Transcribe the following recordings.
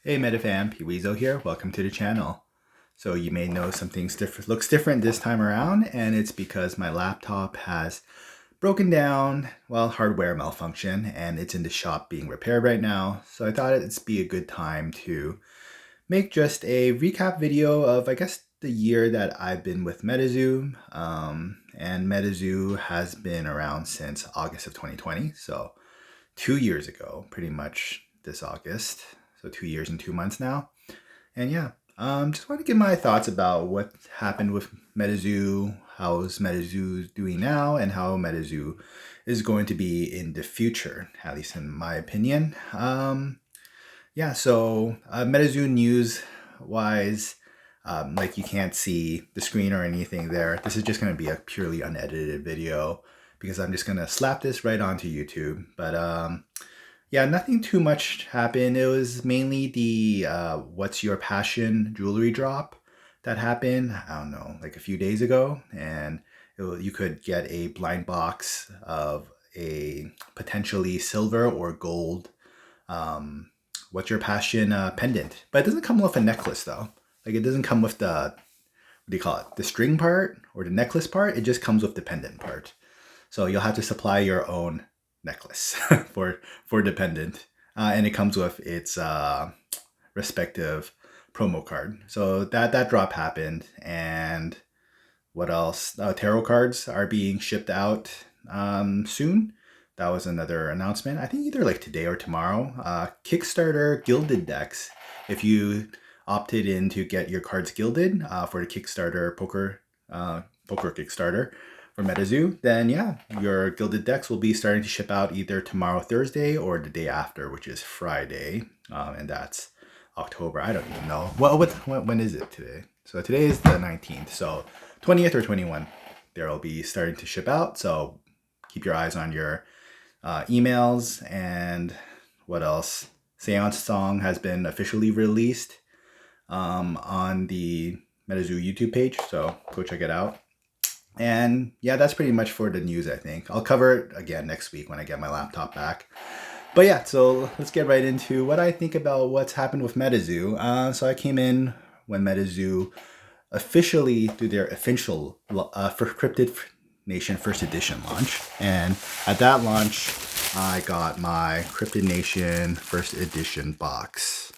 Hey Metafam, Weasel here. Welcome to the channel. So you may know something looks different this time around, and it's because my laptop has broken down, well, hardware malfunction, and it's in the shop being repaired right now. So I thought it'd be a good time to make just a recap video of, I guess, the year that I've been with Metazoo. And Metazoo has been around since August of 2020, so 2 years ago, pretty much this August. So 2 years and 2 months now. And yeah, just want to give my thoughts about what happened with Metazoo, how's Metazoo doing now, and how Metazoo is going to be in the future, at least in my opinion. Yeah, so Metazoo news-wise, like you can't see the screen or anything there. This is just going to be a purely unedited video because I'm just going to slap this right onto YouTube. But yeah, nothing too much happened. It was mainly the What's Your Passion jewelry drop that happened, I don't know, like a few days ago. And you could get a blind box of a potentially silver or gold What's Your Passion pendant. But it doesn't come with a necklace though. Like it doesn't come with the, what do you call it? The string part or the necklace part. It just comes with the pendant part. So you'll have to supply your own necklace for the pendant, and it comes with its respective promo card. So that drop happened. And what else? Tarot cards are being shipped out soon. That was another announcement, I think either like today or tomorrow. Kickstarter gilded decks, if you opted in to get your cards gilded for the Kickstarter poker Kickstarter for Metazoo, then yeah, your gilded decks will be starting to ship out either tomorrow, Thursday, or the day after, which is Friday, and that's October. I don't even know. When is it today? So today is the 19th, so 20th or 21st, they'll be starting to ship out. So keep your eyes on your emails. And what else? Seance Song has been officially released on the Metazoo YouTube page, so go check it out. And yeah, that's pretty much for the news, I think. I'll cover it again next week when I get my laptop back. But yeah, so let's get right into what I think about what's happened with Metazoo. So I came in when Metazoo officially do their official for Cryptid Nation First Edition launch. And at that launch, I got my Cryptid Nation First Edition box.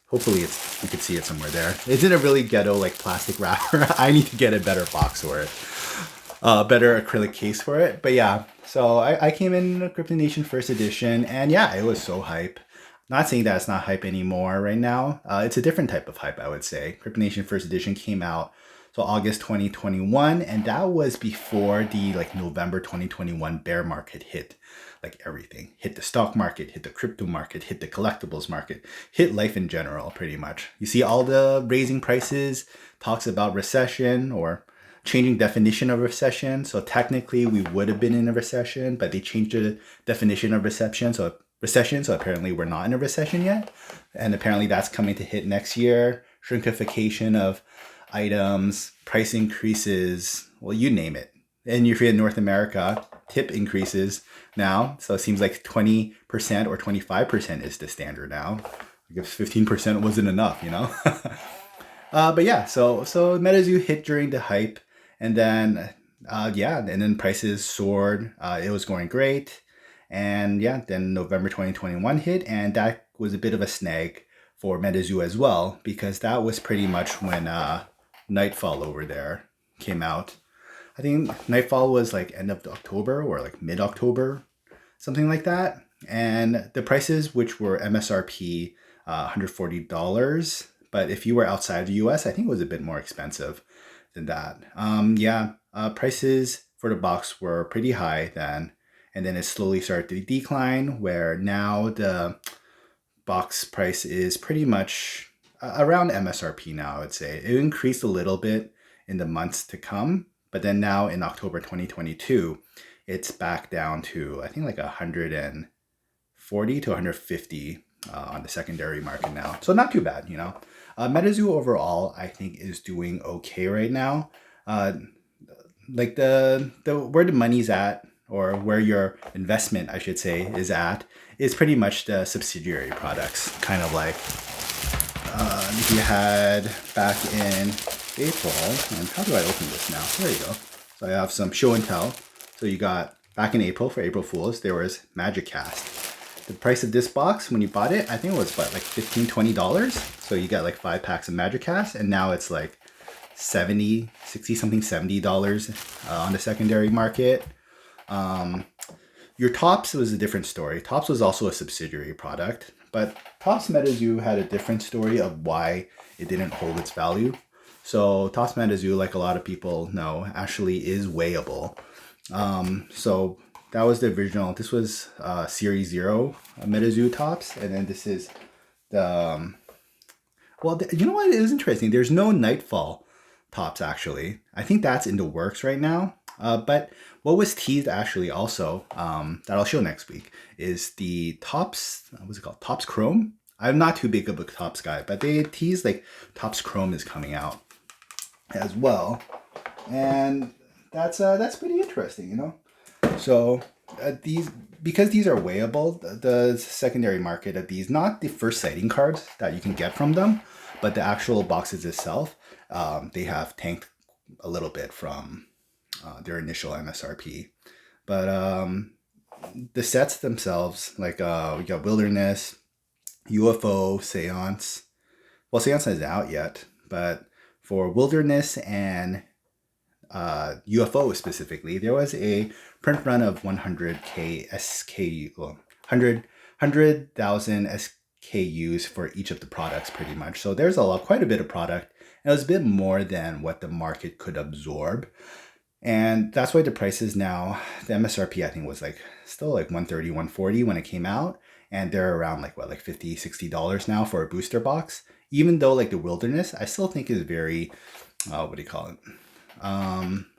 Hopefully you can see it somewhere there. It's in a really ghetto like plastic wrapper. I need to get a better box for it. Better acrylic case for it. But yeah, so I came in Cryptid Nation First Edition, and yeah, it was so hype. Not saying that it's not hype anymore right now. It's a different type of hype, I would say. Cryptid Nation First Edition came out so August 2021, and that was before the like November 2021 bear market hit. Like everything hit the stock market, hit the crypto market, hit the collectibles market, hit life in general, pretty much. You see all the raising prices, talks about recession or changing definition of recession. So technically we would have been in a recession, but they changed the definition of recession. So apparently we're not in a recession yet. And apparently that's coming to hit next year. Shrinkification of items, price increases, well, you name it. And if you're in North America, tip increases now. So it seems like 20% or 25% is the standard now. I guess 15% wasn't enough, you know? But yeah, so Metazoo hit during the hype. And then, yeah, and then prices soared. It was going great. And yeah, then November 2021 hit. And that was a bit of a snag for Metazoo as well, because that was pretty much when Nightfall over there came out. I think Nightfall was like end of October or like mid-October, something like that. And the prices, which were MSRP $140, but if you were outside the US, I think it was a bit more expensive than that. Prices for the box were pretty high then, and then it slowly started to decline, where now the box price is pretty much around MSRP now, I would say. It increased a little bit in the months to come, but then now in October 2022, it's back down to, I think like 140 to 150 on the secondary market now. So not too bad, you know. Metazoo overall, I think, is doing okay right now. Like the where the money's at, or where your investment, I should say, is at, is pretty much the subsidiary products, kind of like You had back in April, and how do I open this now? There you go. So I have some show and tell. So you got back in April, for April Fools, there was Magic Cast. The price of this box when you bought it, I think it was what, like $15, $20. So you got like 5 packs of Magic Cast, and now it's like 70, 60 something, $70 on the secondary market. Your Topps was a different story. Topps was also a subsidiary product, but Topps Metazoo had a different story of why it didn't hold its value. So Topps Metazoo, like a lot of people know, actually is weighable. So that was the original. This was Series 0 Metazoo Topps, and then this is the well, you know what? It was interesting. There's no Nightfall Topps, actually. I think that's in the works right now. But what was teased actually also, that I'll show next week, is the Topps, what's it called? Topps Chrome? I'm not too big of a Topps guy, but they teased like Topps Chrome is coming out as well. And that's pretty interesting, you know? So because these are weighable, the secondary market of these, not the first sighting cards that you can get from them, but the actual boxes itself, they have tanked a little bit from their initial MSRP. But the sets themselves, like we got Wilderness, UFO, Seance. Well, Seance isn't out yet, but for Wilderness and UFO specifically, there was a print run of 100k SKU, well, 100,000 SKUs for each of the products pretty much. So there's quite a bit of product. And it was a bit more than what the market could absorb. And that's why the prices now, the MSRP I think was like still like $130, $140 when it came out. And they're around like what, like $50, $60 now for a booster box. Even though like the Wilderness, I still think is very, what do you call it?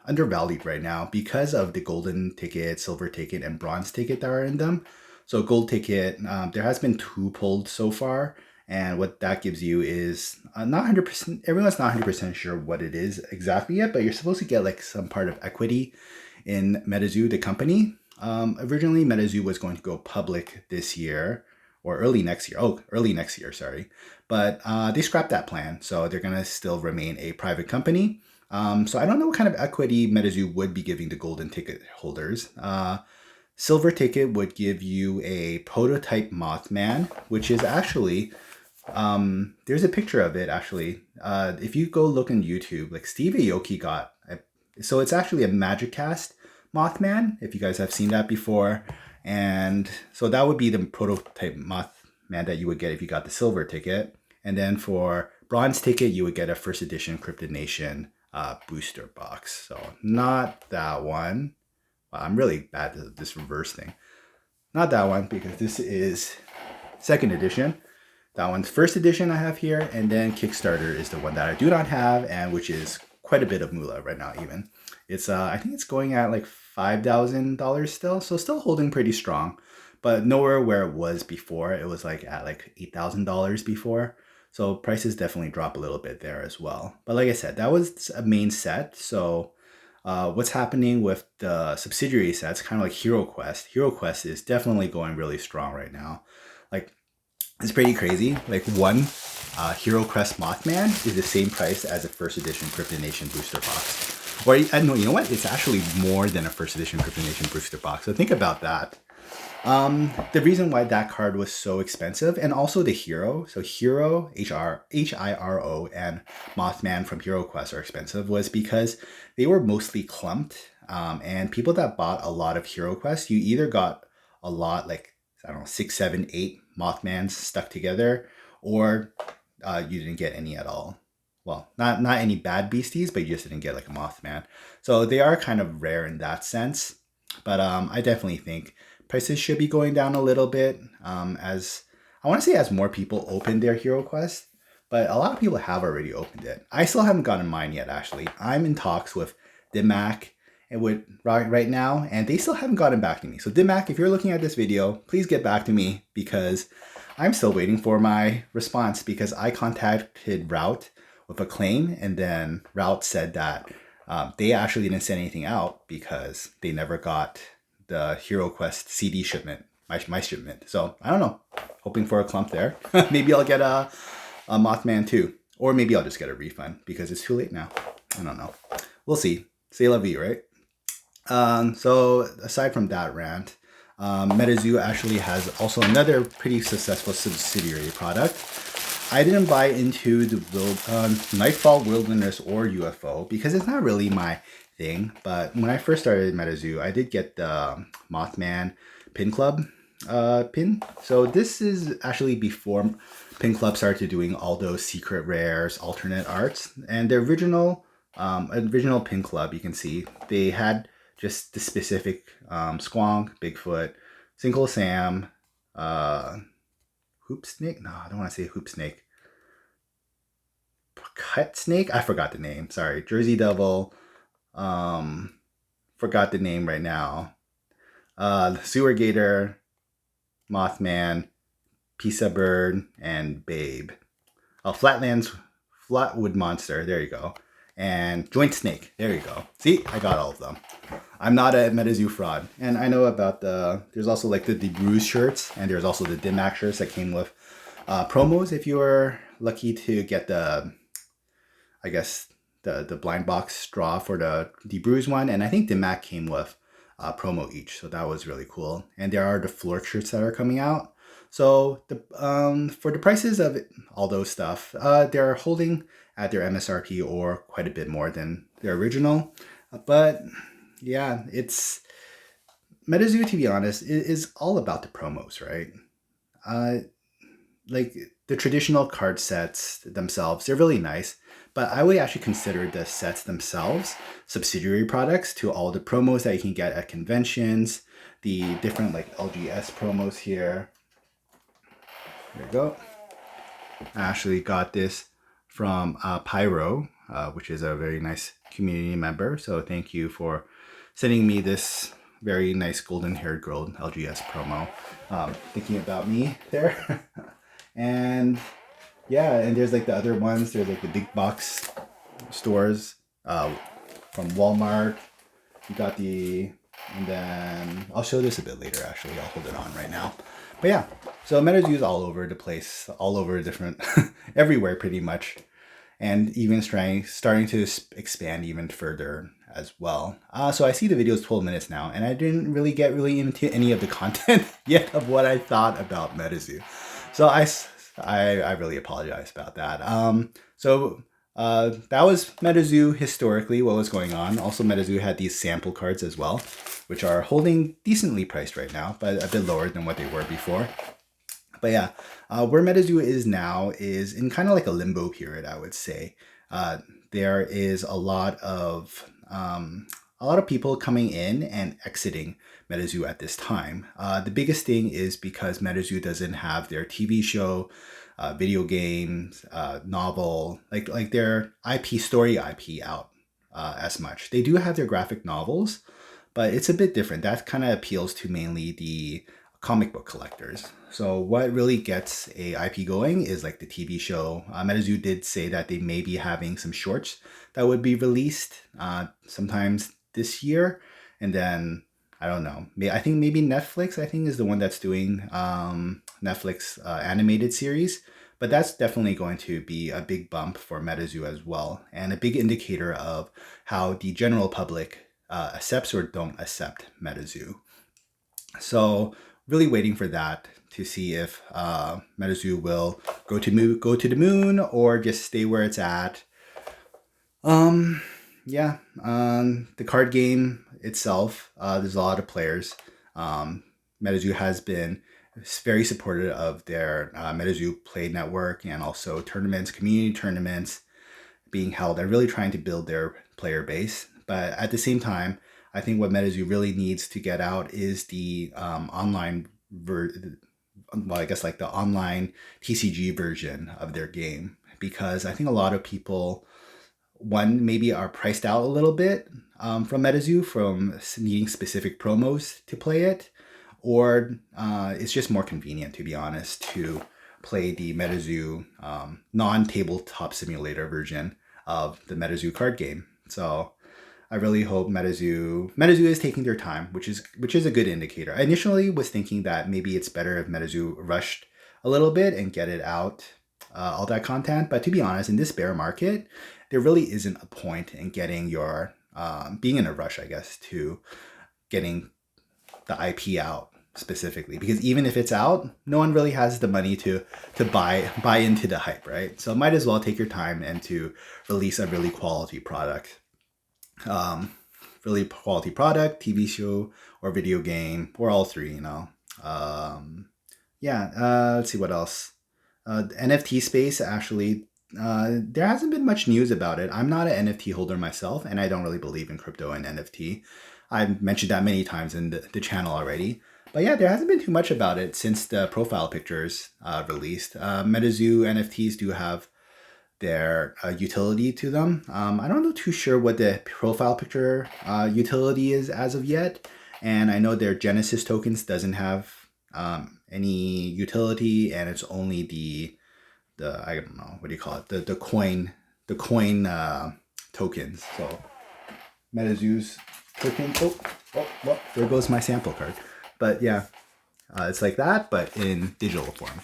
Undervalued right now because of the golden ticket, silver ticket, and bronze ticket that are in them. So gold ticket, there has been 2 pulled so far. And what that gives you is not 100%, everyone's not 100% sure what it is exactly yet, but you're supposed to get like some part of equity in Metazoo, the company. Originally, Metazoo was going to go public this year or early next year. Oh, early next year, sorry. But they scrapped that plan. So they're going to still remain a private company. So I don't know what kind of equity Metazoo would be giving the golden ticket holders. Silver ticket would give you a prototype Mothman, which is actually... there's a picture of it actually. If you go look on YouTube, like Steve Aoki got, so it's actually a Magic Cast Mothman, if you guys have seen that before. And so that would be the prototype Mothman that you would get if you got the silver ticket. And then for bronze ticket, you would get a first edition Cryptid Nation booster box. So not that one. Wow, I'm really bad at this reverse thing. Not that one, because this is second edition. That one's first edition I have here, and then Kickstarter is the one that I do not have, and which is quite a bit of moolah right now even. It's I think it's going at like $5,000 still, so still holding pretty strong, but nowhere where it was before. It was like at like $8,000 before, so prices definitely drop a little bit there as well. But like I said, that was a main set, so what's happening with the subsidiary sets, kind of like Hero Quest. Hero Quest is definitely going really strong right now. Like, it's pretty crazy. Like one Hero Quest Mothman is the same price as a first edition Cryptid Nation booster box. Or no, you know what? It's actually more than a first edition Cryptid Nation booster box. So think about that. The reason why that card was so expensive, and also the Hero, so Hero, Hiro, and Mothman from Hero Quest are expensive, was because they were mostly clumped. And people that bought a lot of Hero Quest, you either got a lot, like, I don't know, 6, 7, 8 Mothmans stuck together, or you didn't get any at all. Well, not any bad beasties, but you just didn't get like a Mothman. So they are kind of rare in that sense. But I definitely think prices should be going down a little bit, as I want to say as more people open their Hero Quest, but a lot of people have already opened it. I still haven't gotten mine yet, actually. I'm in talks with Dimac and with right now, and they still haven't gotten back to me. So Dimac, if you're looking at this video, please get back to me, because I'm still waiting for my response, because I contacted Route with a claim, and then Route said that they actually didn't send anything out because they never got the Hero Quest CD shipment, my shipment. So I don't know, hoping for a clump there. Maybe I'll get a Mothman 2. Or maybe I'll just get a refund because it's too late now. I don't know. We'll see. C'est la vie, right? So aside from that rant, Metazoo actually has also another pretty successful subsidiary product. I didn't buy into the Nightfall, Wilderness, or UFO because it's not really my thing. But when I first started Metazoo, I did get the Mothman Pin Club pin. So this is actually before Pin Club started doing all those secret rares, alternate arts, and the original Pin Club, you can see they had just the specific Squonk, Bigfoot, Single Sam, Hoop Snake. No, I don't want to say Hoop Snake. Cut Snake. I forgot the name. Sorry, Jersey Devil. Forgot the name right now. Sewer Gator, Mothman, Pizza Bird, and Babe. Flatwood Monster. There you go. And Joint Snake. There you go. See, I got all of them. I'm not a Metazoo fraud. And I know about there's also like the Bruise shirts, and there's also the Dimac shirts that came with promos if you were lucky to get the blind box draw for the Bruise one. And I think Dimac came with promo each, so that was really cool. And there are the floor shirts that are coming out. So for the prices of all those stuff, they're holding at their MSRP or quite a bit more than their original. But yeah, it's Metazoo, to be honest, is all about the promos, right? Like the traditional card sets themselves, they're really nice, but I would actually consider the sets themselves subsidiary products to all the promos that you can get at conventions, the different like LGS promos here. There you go. I actually got this from Pyro, which is a very nice community member. So thank you for sending me this very nice golden-haired girl LGS promo. Thinking about me there. And yeah, and there's like the other ones. There's like the big box stores from Walmart. You got and then I'll show this a bit later. Actually, I'll hold it on right now. But yeah, so Metazoo is all over the place, all over different, everywhere pretty much, and even starting to expand even further as well. So I see the video is 12 minutes now, and I didn't really get into any of the content yet of what I thought about Metazoo. So I really apologize about that. That was Metazoo historically, what was going on. Also, Metazoo had these sample cards as well, which are holding decently priced right now, but a bit lower than what they were before. But yeah, where Metazoo is now is in kind of like a limbo period, I would say. There is a lot of people coming in and exiting Metazoo at this time. The biggest thing is because Metazoo doesn't have their TV show, video games, novel, like their story IP out as much. They do have their graphic novels, but it's a bit different. That kind of appeals to mainly the comic book collectors. So what really gets a IP going is like the TV show. Metazoo did say that they may be having some shorts that would be released sometimes this year. And then, I don't know, I think maybe Netflix, is the one that's doing Netflix animated series. But that's definitely going to be a big bump for Metazoo as well, and a big indicator of how the general public accepts or don't accept Metazoo. So really waiting for that to see if Metazoo will go to the moon or just stay where it's at. The card game itself, there's a lot of players. Metazoo has been very supportive of their Metazoo Play Network and also tournaments, community tournaments being held and really trying to build their player base. But at the same time, I think what Metazoo really needs to get out is the online the online TCG version of their game, because I think a lot of people, one, maybe are priced out a little bit from Metazoo from needing specific promos to play it, or it's just more convenient, to be honest, to play the Metazoo non-tabletop simulator version of the Metazoo card game. So I really hope Metazoo is taking their time, which is a good indicator. I initially was thinking that maybe it's better if Metazoo rushed a little bit and get it out all that content. But to be honest, in this bear market, there really isn't a point in getting your being in a rush, I guess, to getting the IP out specifically, because even if it's out, no one really has the money to buy into the hype, right? So might as well take your time and to release a really quality product. Really quality product, TV show or video game, or all three, you know. Let's see what else. The NFT space, actually, there hasn't been much news about it. I'm not an NFT holder myself, and I don't really believe in crypto and NFT. I've mentioned that many times in the channel already. But yeah, there hasn't been too much about it since the profile pictures released. Metazoo NFTs do have their utility to them. I don't know too sure what the profile picture utility is as of yet. And I know their Genesis tokens doesn't have any utility, and it's only the I don't know, what do you call it? The coin tokens. So Metazoo's token. Well, there goes my sample card. But yeah, it's like that, but in digital form.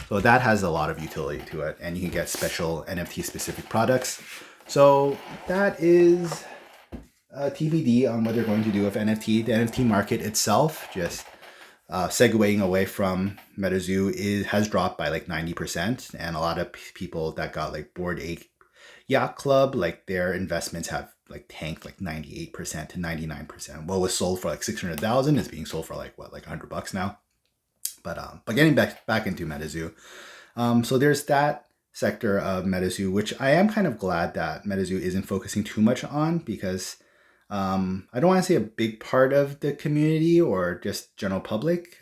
So that has a lot of utility to it, and you can get special NFT specific products. So that is TBD on what they're going to do with NFT. The NFT market itself, just segueing away from Metazoo, has dropped by like 90%, and a lot of people that got like Bored Ape Yacht Club, like their investments have like tanked like 98% to 99%. What was sold for like 600,000 is being sold for like what, like $100 now. But getting back into Metazoo, so there's that sector of Metazoo, which I am kind of glad that Metazoo isn't focusing too much on, because I don't want to say a big part of the community or just general public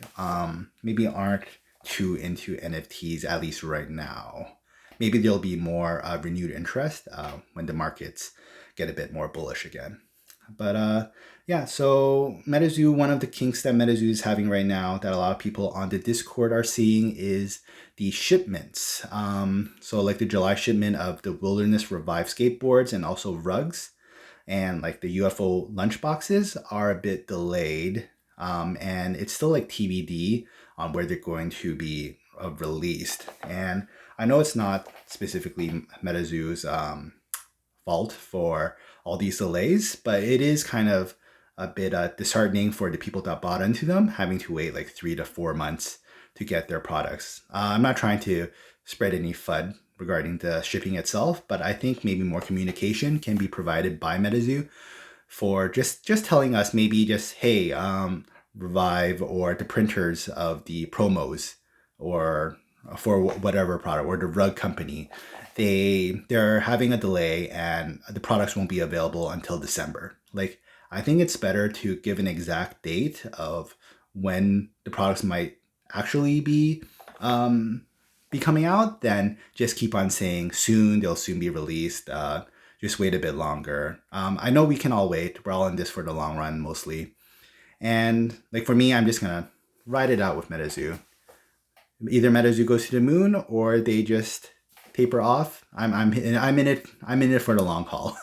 maybe aren't too into NFTs, at least right now. Maybe there'll be more renewed interest when the markets get a bit more bullish again. But yeah, so Metazoo, one of the kinks that Metazoo is having right now that a lot of people on the Discord are seeing is the shipments. So like the July shipment of the Wilderness Revive skateboards and also rugs, and like the UFO lunchboxes are a bit delayed. And it's still like TBD on where they're going to be released. And I know it's not specifically Metazoo's fault for all these delays, but it is kind of a bit disheartening for the people that bought into them, having to wait like 3 to 4 months to get their products. I'm not trying to spread any FUD regarding the shipping itself, but I think maybe more communication can be provided by Metazoo for just telling us, maybe just, hey, Revive or the printers of the promos, or for whatever product, or the rug company, they're having a delay and the products won't be available until December. Like, I think it's better to give an exact date of when the products might actually be coming out than just keep on saying soon, they'll soon be released. Just wait a bit longer. I know we can all wait. We're all in this for the long run mostly. And like for me, I'm just gonna ride it out with Metazoo. Either Metazoo goes to the moon or they just taper off. I'm in it for the long haul.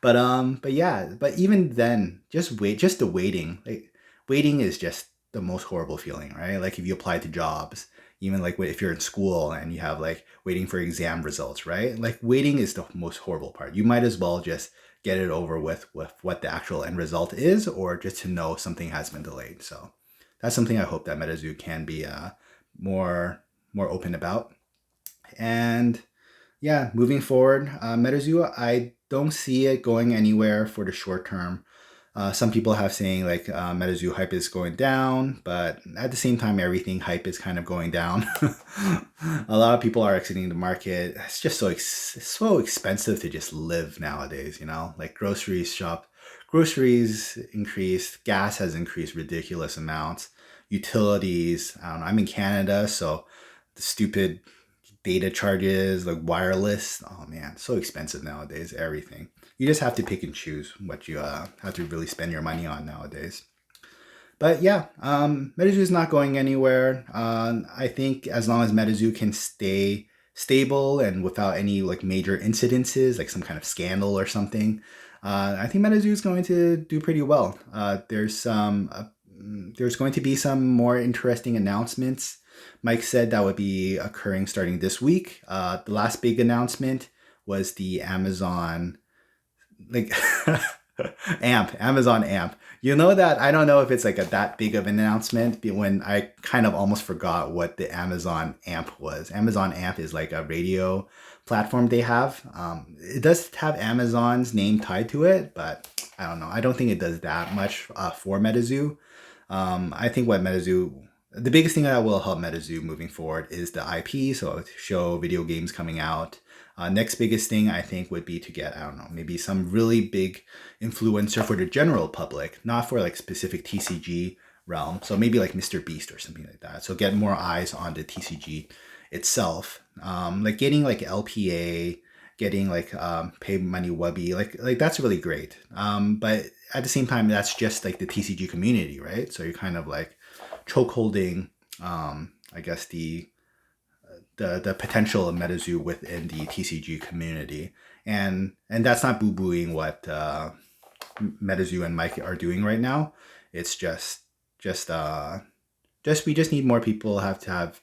But yeah, but even then, just the waiting. Like, waiting is just the most horrible feeling, right? Like if you apply to jobs, even like if you're in school and you have like waiting for exam results, right? Like waiting is the most horrible part. You might as well just get it over with what the actual end result is, or just to know something has been delayed. So that's something I hope that Metazoo can be more open about. And yeah, moving forward, Metazoo, I don't see it going anywhere for the short term. Some people have saying like Metazoo hype is going down, but at the same time, everything hype is kind of going down. A lot of people are exiting the market. It's just so expensive to just live nowadays, you know? Like groceries increased, gas has increased ridiculous amounts, utilities, I don't know, I'm in Canada, so the stupid data charges, like wireless, oh man, so expensive nowadays, everything. You just have to pick and choose what you have to really spend your money on nowadays. But yeah, Metazoo is not going anywhere. I think as long as Metazoo can stay stable and without any like major incidences, like some kind of scandal or something, I think Metazoo is going to do pretty well. There's going to be some more interesting announcements Mike said that would be occurring starting this week. The last big announcement was the Amazon, like Amazon AMP. You know that I don't know if it's like that big of an announcement when I kind of almost forgot what the Amazon AMP was. Amazon AMP is like a radio platform they have. It does have Amazon's name tied to it, but I don't know. I don't think it does that much for Metazoo. I think what the biggest thing that will help Metazoo moving forward is the IP, so show video games coming out. Next biggest thing I think would be to get, I don't know, maybe some really big influencer for the general public, not for like specific TCG realm. So maybe like Mr. Beast or something like that. So get more eyes on the TCG itself. Like getting like LPA, getting like pay money wubby, like that's really great. But at the same time, that's just like the TCG community, right? So you're kind of like chokeholding, I guess the potential of Metazoo within the TCG community, and that's not boo-booing what Metazoo and Mike are doing right now. It's just we just need more people to have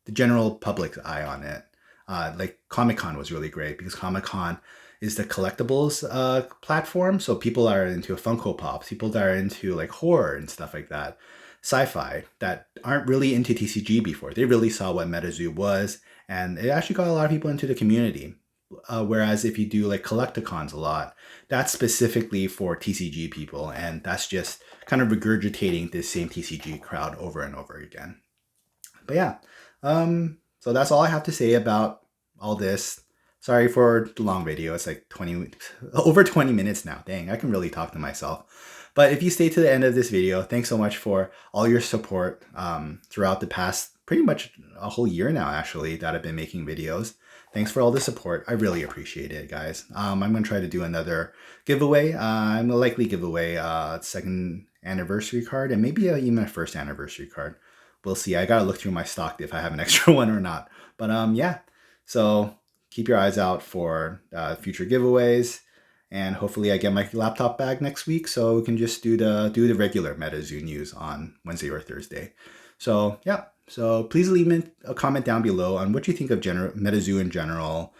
the general public's eye on it. Like Comic-Con was really great because Comic-Con is the collectibles platform. So people are into Funko Pops, people that are into like horror and stuff like that, sci-fi, that aren't really into TCG before. They really saw what Metazoo was, and it actually got a lot of people into the community. Whereas if you do like collecticons a lot, that's specifically for TCG people, and that's just kind of regurgitating this same TCG crowd over and over again. But yeah, so that's all I have to say about all this. Sorry for the long video. It's like over 20 minutes now. Dang, I can really talk to myself. But if you stay to the end of this video, thanks so much for all your support throughout the past pretty much a whole year now, actually, that I've been making videos. Thanks for all the support. I really appreciate it, guys. I'm going to try to do another giveaway. I'm going to likely give away a second anniversary card and maybe even a first anniversary card. We'll see. I got to look through my stock if I have an extra one or not. But yeah, so keep your eyes out for future giveaways. And hopefully I get my laptop back next week so we can just do the regular Metazoo news on Wednesday or Thursday. So yeah, so please leave a comment down below on what you think of Metazoo in general,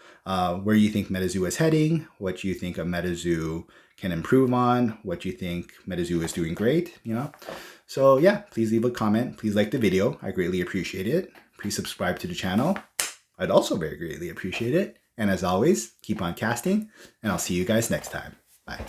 where you think Metazoo is heading, what you think of Metazoo can improve on, what you think Metazoo is doing great, you know. So yeah, please leave a comment. Please like the video. I greatly appreciate it. Please subscribe to the channel. I'd also very greatly appreciate it. And as always, keep on casting, and I'll see you guys next time. Bye.